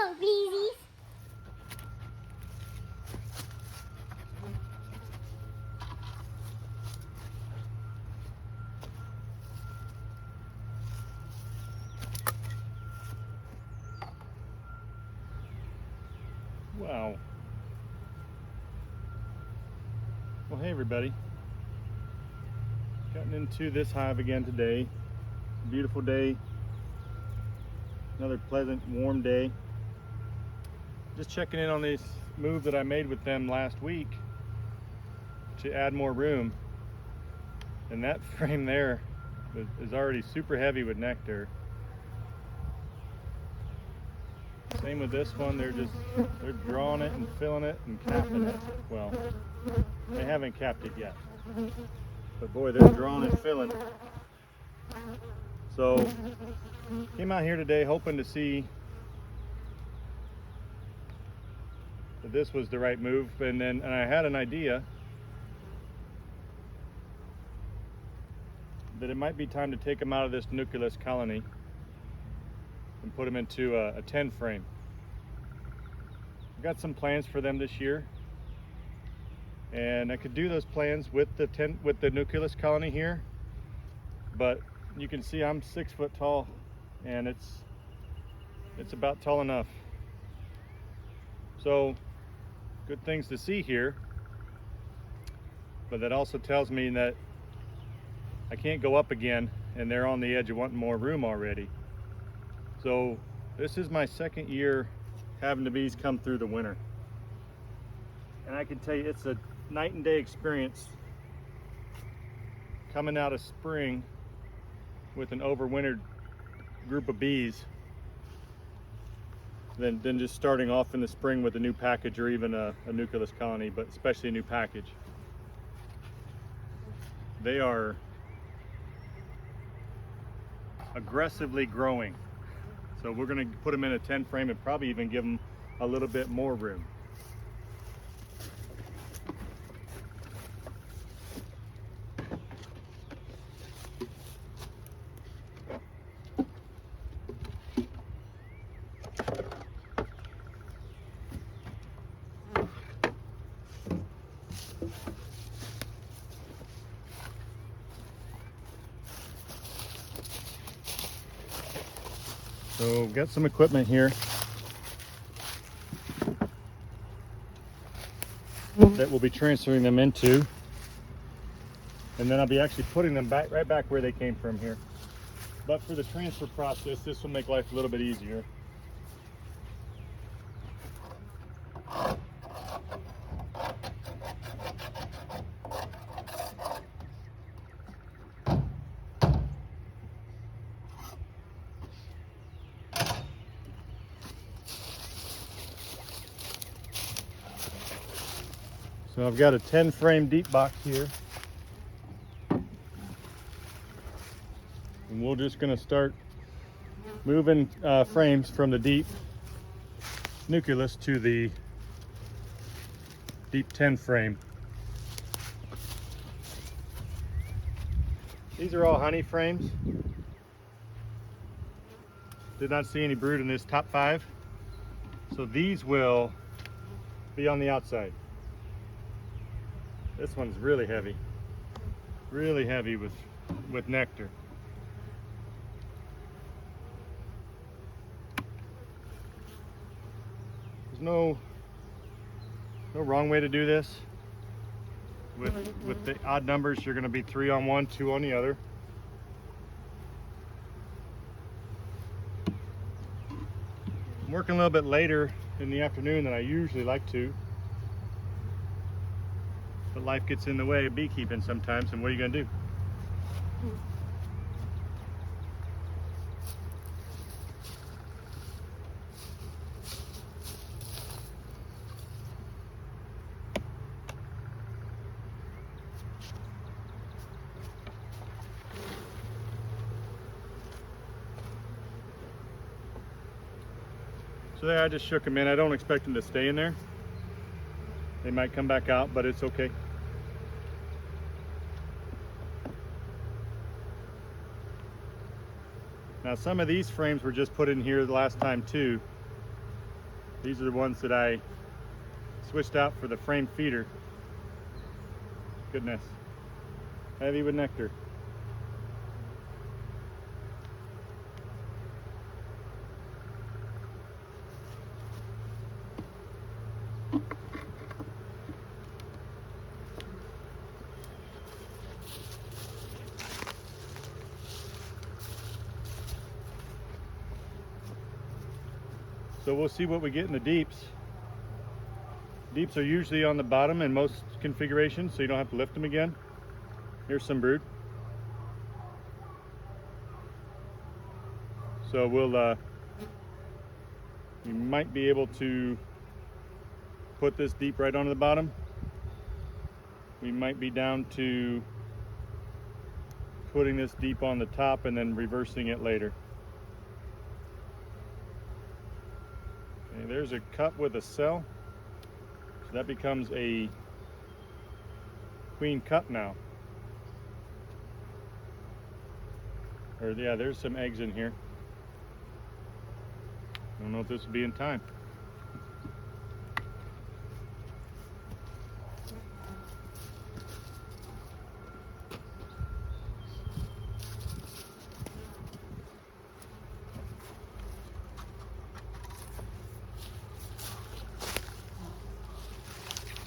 Hello, beesies. Wow. Well, hey everybody. Gotten into this hive again today. Beautiful day. Another pleasant, warm day. Just checking in on this move that I made with them last week to add more room. And that frame there is already super heavy with nectar. Same with this one, they're drawing it and filling it and capping it. Well, they haven't capped it yet. But boy, they're drawing and filling. So, came out here today hoping to see that this was the right move, and I had an idea that it might be time to take them out of this Nucleus colony and put them into a 10 frame. I've got some plans for them this year, and I could do those plans with the Nucleus colony here, but you can see I'm 6 foot tall, and it's about tall enough. So good things to see here, but that also tells me that I can't go up again, and they're on the edge of wanting more room already. So this is my second year having the bees come through the winter. And I can tell you it's a night and day experience coming out of spring with an overwintered group of bees than just starting off in the spring with a new package or even a Nucleus colony, but especially a new package. They are aggressively growing. So we're going to put them in a 10 frame and probably even give them a little bit more room. So got some equipment here that we'll be transferring them into, and then I'll be actually putting them right back where they came from here. But for the transfer process, this will make life a little bit easier. So I've got a 10 frame deep box here, and we're just going to start moving frames from the deep Nucleus to the deep 10 frame. These are all honey frames. Did not see any brood in this top 5, so these will be on the outside. This one's really heavy with nectar. There's no wrong way to do this. With the odd numbers, you're going to be 3 on one, 2 on the other. I'm working a little bit later in the afternoon than I usually like to. But life gets in the way of beekeeping sometimes, and what are you going to do? So there, I just shook them in. I don't expect them to stay in there. They might come back out, but it's okay. Now some of these frames were just put in here the last time too, These are the ones that I switched out for the frame feeder. Goodness, heavy with nectar. So we'll see what we get in the deeps. Deeps are usually on the bottom in most configurations, so you don't have to lift them again. Here's some brood. So we might be able to put this deep right onto the bottom. We might be down to putting this deep on the top and then reversing it later. Okay, there's a cup with a cell. So that becomes a queen cup now. Or yeah, there's some eggs in here. I don't know if this will be in time.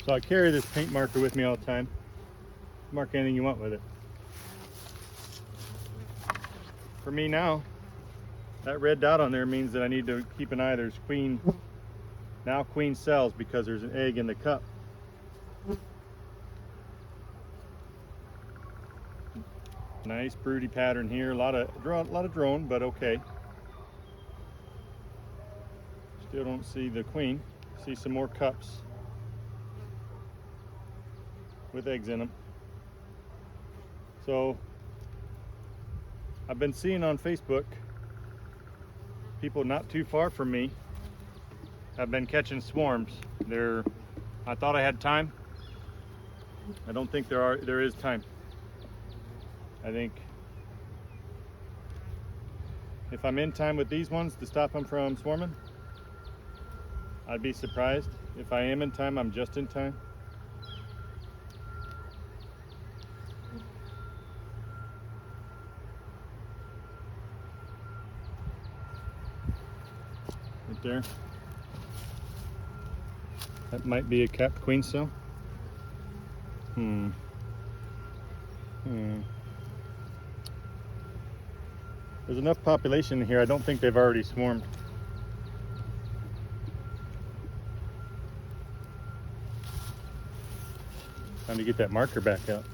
So I carry this paint marker with me all the time. Mark anything you want with it. For me now, that red dot on there means that I need to keep an eye. There's queen cells because there's an egg in the cup. Nice broody pattern here. A lot of drone, but okay. Still don't see the queen. See some more cups with eggs in them. So I've been seeing on Facebook, people not too far from me have been catching swarms. I thought I had time. I don't think there is time. I think if I'm in time with these ones to stop them from swarming, I'd be surprised. If I am in time, I'm just in time. Right there. That might be a capped queen cell. There's enough population here. I don't think they've already swarmed. Time to get that marker back out.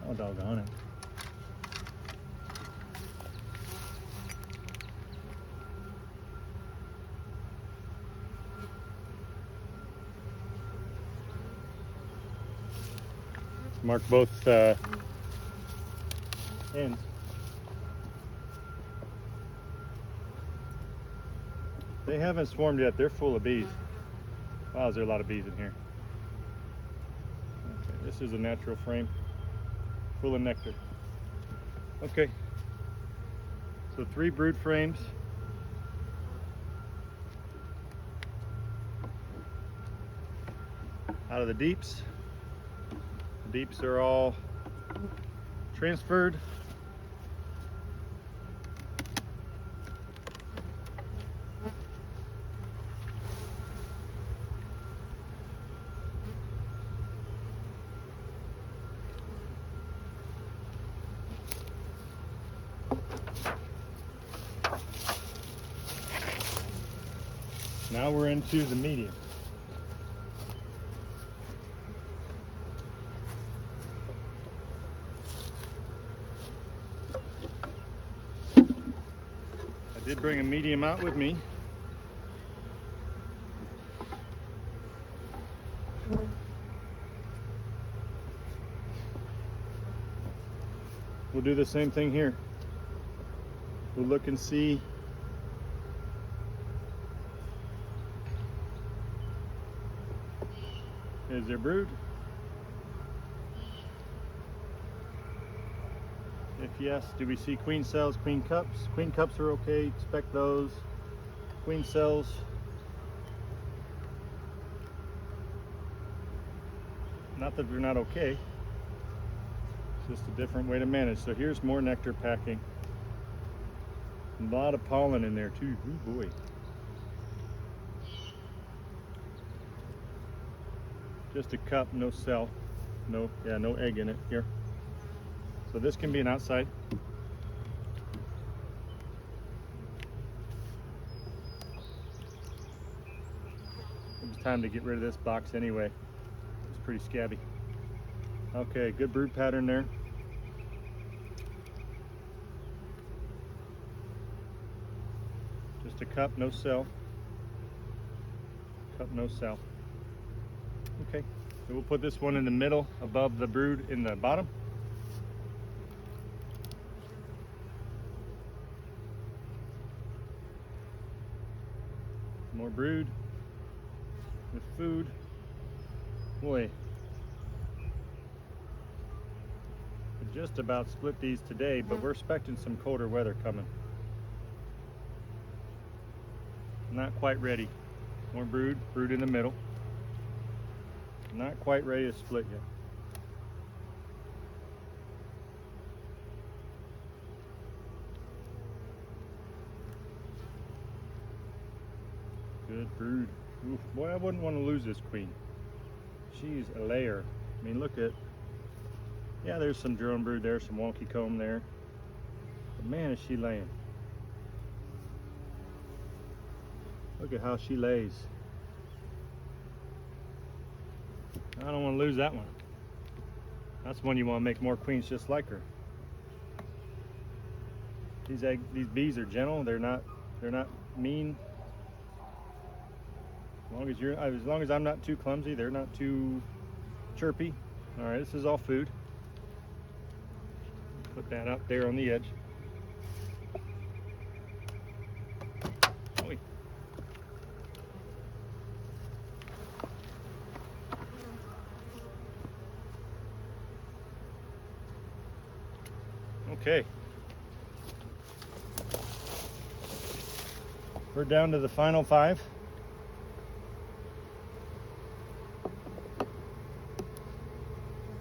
Oh, doggone it. Mark both ends. They haven't swarmed yet. They're full of bees. Wow, is there a lot of bees in here. Okay, this is a natural frame full of nectar. Okay, so 3 brood frames. Out of the deeps. The deeps are all transferred. Now we're into the medium. I did bring a medium out with me. We'll do the same thing here. We'll look and see is there brood? If yes. Do we see queen cells, queen cups? Queen cups are okay, expect those. Queen cells, not that they're not okay, it's just a different way to manage. So here's more nectar packing. A lot of pollen in there too. Ooh boy. Just a cup, no cell. No egg in it here. So this can be an outside. It's time to get rid of this box anyway. It's pretty scabby. Okay, good brood pattern there. Just a cup, no cell. Cup, no cell. Okay, so we'll put this one in the middle above the brood in the bottom. More brood with food. Boy, we just about split these today, but we're expecting some colder weather coming. Not quite ready. More brood in the middle. Not quite ready to split yet. Good brood. Oof, boy, I wouldn't want to lose this queen. She's a layer. I mean, look at, yeah, there's some drone brood there, some wonky comb there. But man, is she laying. Look at how she lays. I don't want to lose that one. That's one you want to make more queens just like her. These bees are gentle. They're not mean. As long as I'm not too clumsy, they're not too chirpy. All right, this is all food. Put that up there on the edge. Oy. Okay. We're down to the final 5.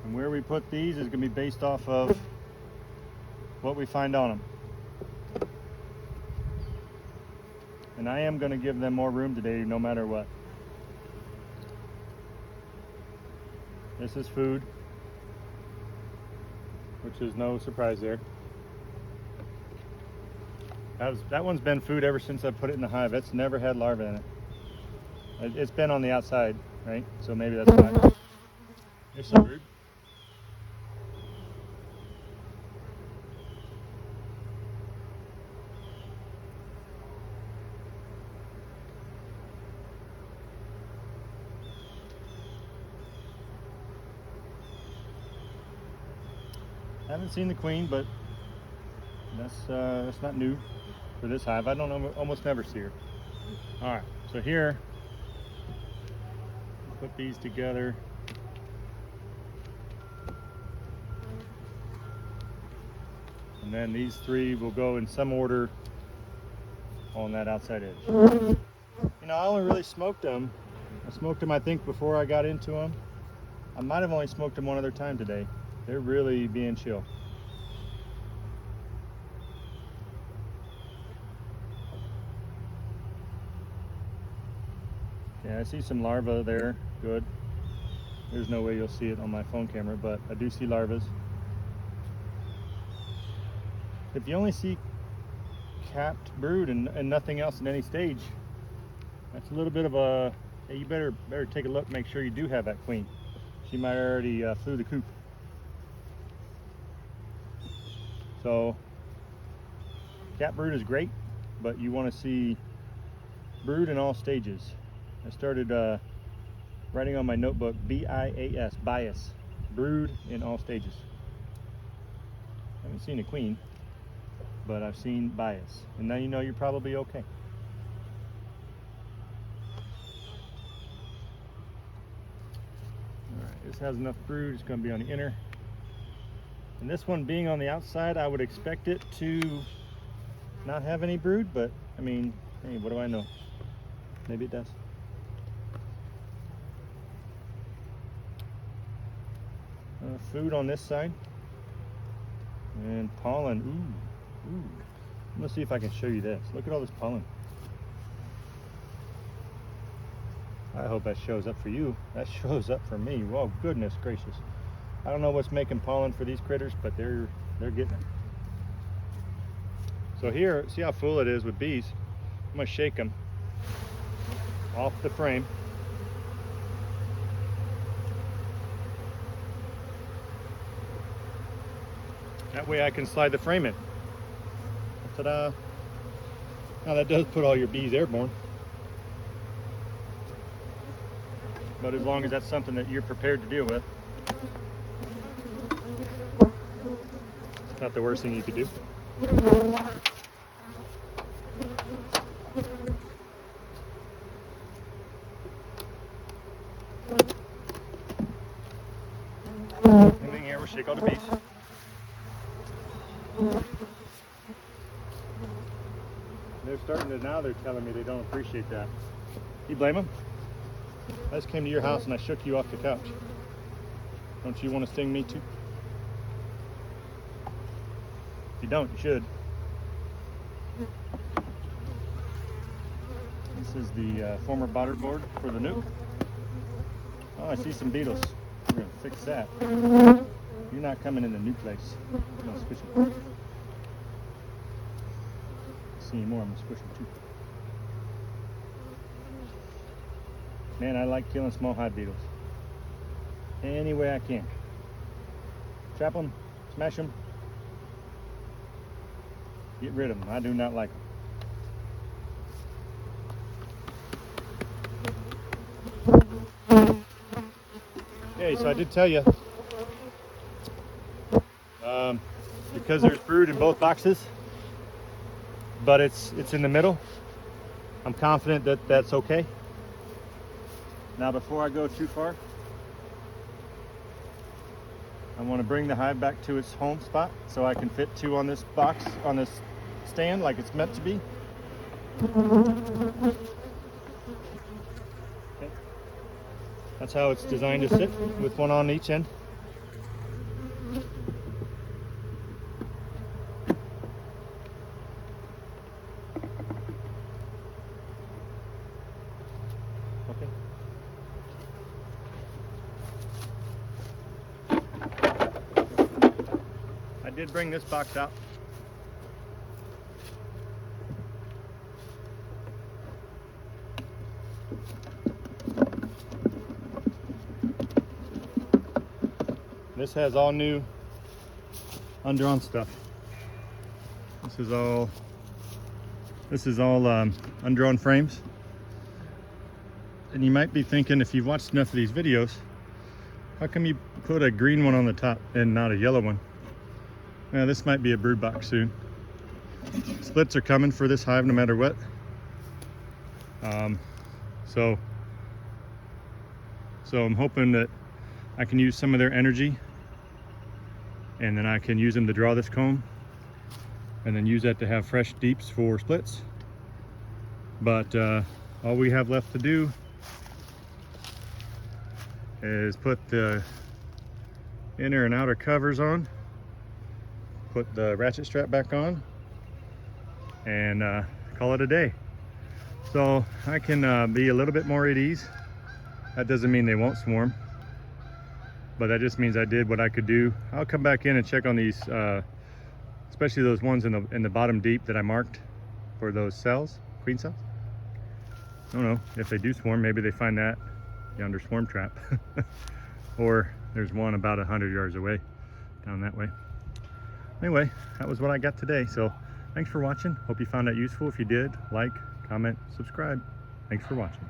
And where we put these is going to be based off of what we find on them. And I am going to give them more room today no matter what. This is food, which is no surprise there. That one's been food ever since I put it in the hive. It's never had larvae in it. It's been on the outside, right? So maybe that's why. There's some brood. I haven't seen the queen, but that's not new for this hive. I don't know, almost never see her. All right, so here, put these together. And then these 3 will go in some order on that outside edge. You know, I only really smoked them. I smoked them, I think, before I got into them. I might have only smoked them one other time today. They're really being chill. Okay, I see some larvae there. Good. There's no way you'll see it on my phone camera, but I do see larvae. If you only see capped brood and nothing else in any stage, that's a little bit of a, hey, you better take a look, make sure you do have that queen. She might already flew the coop. So capped brood is great, but you want to see brood in all stages. I started writing on my notebook, B-I-A-S, bias, brood in all stages. I haven't seen a queen, but I've seen bias, and now you know you're probably okay. All right, this has enough brood. It's going to be on the inner. And this one being on the outside, I would expect it to not have any brood, but I mean, hey, what do I know? Maybe it does. Food on this side. And pollen. Ooh, ooh. I'm gonna see if I can show you this. Look at all this pollen. I hope that shows up for you. That shows up for me. Whoa, goodness gracious. I don't know what's making pollen for these critters, but they're getting it. So here, see how full it is with bees? I'm gonna shake them off the frame. That way I can slide the frame in. Ta-da! Now that does put all your bees airborne. But as long as that's something that you're prepared to deal with, it's not the worst thing you could do. Same thing here, we'll shake all the bees. They're starting to, now they're telling me they don't appreciate that. You blame them? I just came to your house and I shook you off the couch. Don't you want to sting me too? If you don't, you should. This is the former batter board for the nuke. Oh, I see some beetles. We're going to fix that. You're not coming in the Nucleus. I'm going to squish them. See more, I'm going to squish them too. Man, I like killing small hive beetles. Any way I can. Trap them, smash them, get rid of them. I do not like them. Okay, so I did tell you, because there's brood in both boxes, but it's in the middle, I'm confident that that's okay. Now before I go too far, I want to bring the hive back to its home spot so I can fit two on this box, on this stand like it's meant to be. Okay. That's how it's designed to sit, with one on each end. Okay. I did bring this box out. This has all new undrawn stuff. This is all undrawn frames. And you might be thinking, if you've watched enough of these videos, how come you put a green one on the top and not a yellow one? Well, this might be a brood box soon. Splits are coming for this hive no matter what. So I'm hoping that I can use some of their energy, and then I can use them to draw this comb, and then use that to have fresh deeps for splits. But all we have left to do is put the inner and outer covers on, put the ratchet strap back on, and call it a day. So I can be a little bit more at ease. That doesn't mean they won't swarm, but that just means I did what I could do. I'll come back in and check on these, especially those ones in the bottom deep that I marked for those cells, queen cells. I don't know if they do swarm. Maybe they find that yonder swarm trap. Or there's one about 100 yards away down that way. Anyway, that was what I got today. So thanks for watching. Hope you found that useful. If you did, like, comment, subscribe. Thanks for watching.